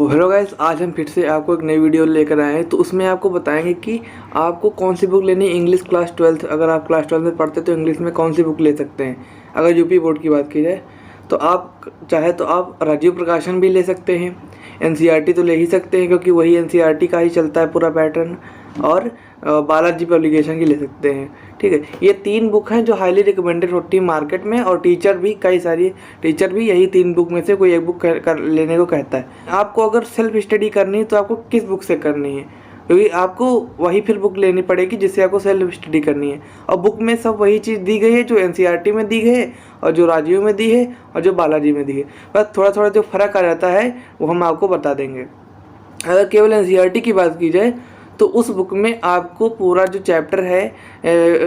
तो hello guys, आज हम फिर से आपको एक नई वीडियो लेकर आए हैं। तो उसमें आपको बताएंगे कि आपको कौन सी बुक लेनी है। इंग्लिश क्लास 12, अगर आप क्लास 12 में पढ़ते तो इंग्लिश में कौन सी बुक ले सकते हैं। अगर यूपी बोर्ड की बात की जाए तो आप चाहे तो आप राजीव प्रकाशन भी ले सकते हैं, एनसीईआरटी तो ले ही सकते हैं क्योंकि वही एनसीईआरटी का ही चलता है पूरा पैटर्न, और बालाजी पब्लिकेशन की ले सकते हैं। ठीक है, ये 3 बुक हैं जो हाईली रिकमेंडेड होती है मार्केट में, और टीचर भी कई सारी टीचर भी यही 3 बुक में से कोई एक बुक कर लेने को कहता है। आपको अगर सेल्फ स्टडी करनी है तो आपको किस बुक से करनी है, क्योंकि आपको वही फिर बुक लेनी पड़ेगी जिससे आपको सेल्फ स्टडी करनी है। और बुक में सब वही चीज़ दी गई है जो एनसीईआरटी में दी गई है, और जो राजीव में दी है, और जो बालाजी में दी है। बस थोड़ा थोड़ा जो फ़र्क आ जाता है वो हम आपको बता देंगे। अगर केवल एनसीईआरटी की बात की जाए तो उस बुक में आपको पूरा जो चैप्टर है,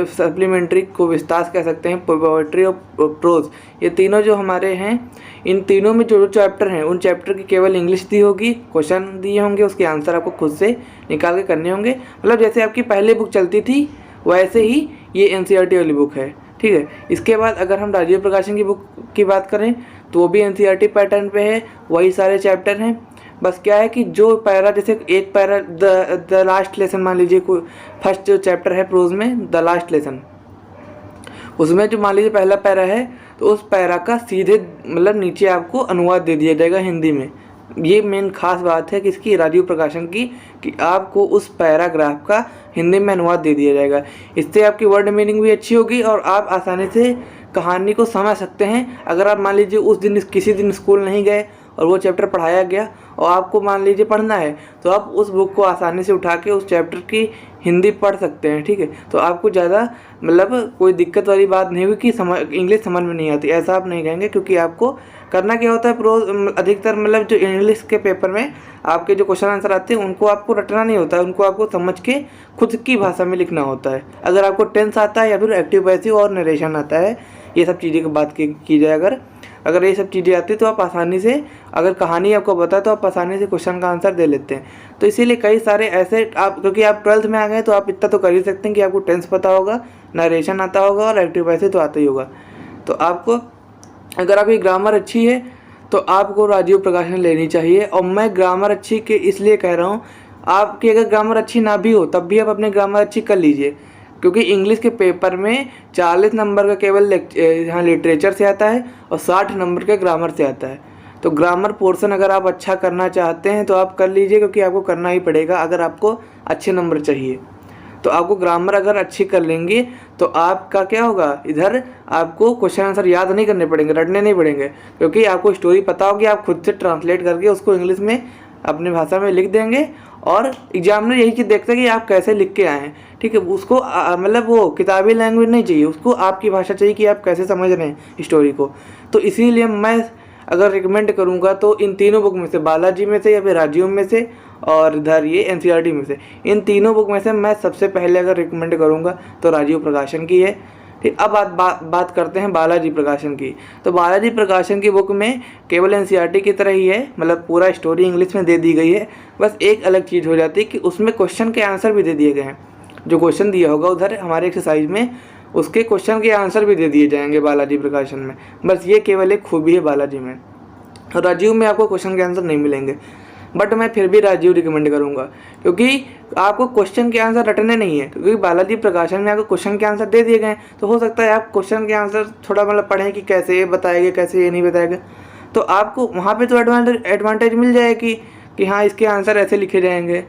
सप्लीमेंट्री को विस्तार कह सकते हैं, पोएट्री और प्रोज, ये तीनों जो हमारे हैं, इन तीनों में जो चैप्टर हैं उन चैप्टर की केवल इंग्लिश दी होगी, क्वेश्चन दिए होंगे, उसके आंसर आपको खुद से निकाल के करने होंगे। मतलब जैसे आपकी पहले बुक चलती थी वैसे ही ये एनसीईआरटी वाली बुक है। ठीक है, इसके बाद अगर हम राजीव प्रकाशन की बुक की बात करें तो वो भी एनसीईआरटी पैटर्न पे है, वही सारे चैप्टर हैं। बस क्या है कि जो पैरा, जैसे एक पैरा द लास्ट लेसन मान लीजिए, कोई फर्स्ट जो चैप्टर है प्रोज में द लास्ट लेसन, उसमें जो मान लीजिए पहला पैरा है तो उस पैरा का सीधे मतलब नीचे आपको अनुवाद दे दिया जाएगा हिंदी में। ये मेन खास बात है किसकी, राजीव प्रकाशन की, कि आपको उस पैराग्राफ का हिंदी में अनुवाद दे दिया जाएगा। इससे आपकी वर्ड मीनिंग भी अच्छी होगी और आप आसानी से कहानी को समझ सकते हैं। अगर आप मान लीजिए उस दिन किसी दिन स्कूल नहीं गए और वो चैप्टर पढ़ाया गया और आपको मान लीजिए पढ़ना है, तो आप उस बुक को आसानी से उठा के उस चैप्टर की हिंदी पढ़ सकते हैं। ठीक है, तो आपको ज़्यादा मतलब कोई दिक्कत वाली बात नहीं हुई कि इंग्लिश समझ में नहीं आती, ऐसा आप नहीं कहेंगे। क्योंकि आपको करना क्या होता है, प्रोज अधिकतर मतलब जो इंग्लिश के पेपर में आपके जो क्वेश्चन आंसर आते हैं उनको आपको रटना नहीं होता है, उनको आपको समझ के खुद की भाषा में लिखना होता है। अगर आपको टेंस आता है या फिर एक्टिव पैसिव और नरेशन आता है, ये सब चीज़ें की बात की जाए, अगर ये सब चीज़ें आती तो आप आसानी से, अगर कहानी आपको पता तो आप आसानी से क्वेश्चन का आंसर दे लेते हैं। तो इसीलिए कई सारे ऐसे आप, क्योंकि आप 12th में आ गए तो आप इतना तो कर ही सकते हैं कि आपको टेंस पता होगा, नरेशन आता होगा और एक्टिव पैसिव तो आता ही होगा। तो आपको अगर आपकी ग्रामर अच्छी है तो आपको राजीव प्रकाशन लेनी चाहिए। और मैं ग्रामर अच्छी के इसलिए कह रहा हूँ, आपकी अगर ग्रामर अच्छी ना भी हो तब भी आप अपनी ग्रामर अच्छी कर लीजिए, क्योंकि इंग्लिश के पेपर में 40 नंबर का केवल यहाँ लिटरेचर से आता है और 60 नंबर का ग्रामर से आता है। तो ग्रामर पोर्शन अगर आप अच्छा करना चाहते हैं तो आप कर लीजिए, क्योंकि आपको करना ही पड़ेगा अगर आपको अच्छे नंबर चाहिए। तो आपको ग्रामर अगर अच्छी कर लेंगे तो आपका क्या होगा, इधर आपको क्वेश्चन आंसर याद नहीं करने पड़ेंगे, रटने नहीं पड़ेंगे, क्योंकि आपको स्टोरी पता होगी, आप खुद से ट्रांसलेट करके उसको इंग्लिश में अपनी भाषा में लिख देंगे। और एग्जामिनर यही चीज़ देखते हैं कि आप कैसे लिख के आए हैं। ठीक है, उसको मतलब वो किताबी लैंग्वेज नहीं चाहिए, उसको आपकी भाषा चाहिए कि आप कैसे समझ रहे हैं स्टोरी को। तो इसीलिए मैं अगर रिकमेंड करूँगा तो इन तीनों बुक में से, बालाजी में से या फिर राजीव में से और इधर ये एनसीईआरटी में से, इन तीनों बुक में से मैं सबसे पहले अगर रिकमेंड करूँगा तो राजीव प्रकाशन की है। ठीक, अब बात करते हैं बालाजी प्रकाशन की। तो बालाजी प्रकाशन की बुक में केवल एनसीईआरटी की तरह ही है, मतलब पूरा स्टोरी इंग्लिश में दे दी गई है। बस एक अलग चीज़ हो जाती है कि उसमें क्वेश्चन के आंसर भी दे दिए गए हैं। जो क्वेश्चन दिया होगा उधर हमारे एक्सरसाइज में, उसके क्वेश्चन के आंसर भी दे दिए जाएंगे बालाजी प्रकाशन में। बस ये केवल एक खूबी है बालाजी में। और राजीव में आपको क्वेश्चन के आंसर नहीं मिलेंगे, बट मैं फिर भी राजीव रिकमेंड करूँगा, क्योंकि आपको क्वेश्चन के आंसर रटने नहीं है। क्योंकि बालाजी प्रकाशन में आपको क्वेश्चन के आंसर दे दिए गए हैं, तो हो सकता है आप क्वेश्चन के आंसर थोड़ा मतलब पढ़ें कि कैसे ये बताएंगे, कैसे ये नहीं बताएगा, तो आपको वहाँ पे तो एडवांटेज मिल जाएगी कि हाँ इसके आंसर ऐसे लिखे जाएंगे।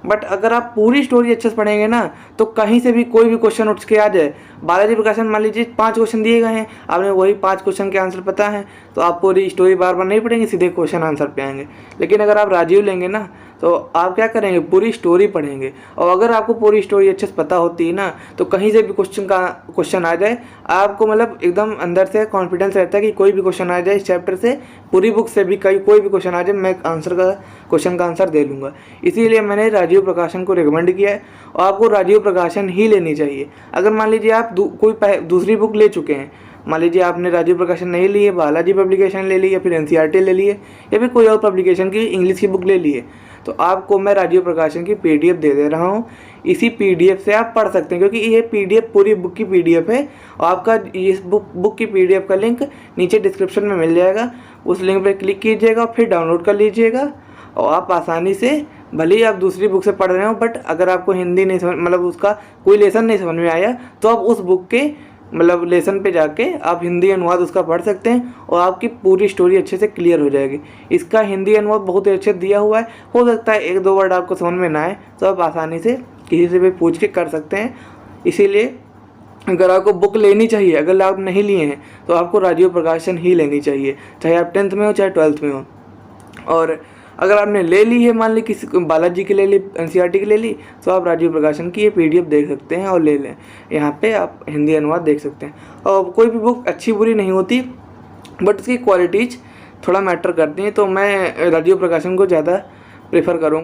बट अगर आप पूरी स्टोरी अच्छे से पढ़ेंगे ना, तो कहीं से भी कोई भी क्वेश्चन उठ के आ जाए, बालाजी प्रकाशन मान लीजिए 5 क्वेश्चन दिए गए हैं, आपने वही 5 क्वेश्चन के आंसर पता है, तो आप पूरी स्टोरी बार बार नहीं पढ़ेंगे, सीधे क्वेश्चन आंसर पे आएंगे। लेकिन अगर आप राजीव लेंगे ना तो आप क्या करेंगे, पूरी स्टोरी पढ़ेंगे। और अगर आपको पूरी स्टोरी अच्छे से पता होती है ना, तो कहीं से भी क्वेश्चन आ जाए, आपको मतलब एकदम अंदर से कॉन्फिडेंस रहता है कि कोई भी क्वेश्चन आ जाए इस चैप्टर से, पूरी बुक से भी कोई भी क्वेश्चन आ जाए, मैं क्वेश्चन का आंसर दे लूँगा। इसीलिए मैंने राजीव प्रकाशन को रिकमेंड किया है, और आपको राजीव प्रकाशन ही लेनी चाहिए। अगर मान लीजिए आप कोई दूसरी बुक ले चुके हैं, मान लीजिए आपने राजीव प्रकाशन नहीं ली है, बालाजी पब्लिकेशन ले ली, या फिर एनसीईआरटी ले ली है, या फिर कोई और पब्लिकेशन की इंग्लिश की बुक ले ली है, तो आपको मैं राजीव प्रकाशन की पीडीएफ दे दे रहा हूँ। इसी पीडीएफ से आप पढ़ सकते हैं, क्योंकि ये पीडीएफ पूरी बुक की पीडीएफ है। और आपका इस बुक की पीडीएफ का लिंक नीचे डिस्क्रिप्शन में मिल जाएगा, उस लिंक पर क्लिक कीजिएगा, फिर डाउनलोड कर लीजिएगा। और आप आसानी से, भले ही आप दूसरी बुक से पढ़ रहे हो, बट अगर आपको हिंदी नहीं समझ, मतलब उसका कोई लेसन नहीं समझ में आया, तो आप उस बुक के मतलब लेसन पे जाके आप हिंदी अनुवाद उसका पढ़ सकते हैं और आपकी पूरी स्टोरी अच्छे से क्लियर हो जाएगी। इसका हिंदी अनुवाद बहुत ही अच्छे दिया हुआ है। हो सकता है 1-2 वर्ड आपको समझ में ना आए, तो आप आसानी से किसी से भी पूछ के कर सकते हैं। इसीलिए अगर आपको बुक लेनी चाहिए, अगर आप नहीं लिए हैं, तो आपको राजीव प्रकाशन ही लेनी चाहिए, चाहे आप 10th में हो चाहे 12th में हो। और अगर आपने ले ली है, मान ली किसी बालाजी की ले ली, NCERT की ले ली, तो आप राजीव प्रकाशन की ये PDF देख सकते हैं और ले लें। यहाँ पे आप हिंदी अनुवाद देख सकते हैं। और कोई भी बुक अच्छी बुरी नहीं होती, बट उसकी क्वालिटीज थोड़ा मैटर करती हैं, तो मैं राजीव प्रकाशन को ज़्यादा प्रेफर करूँगा।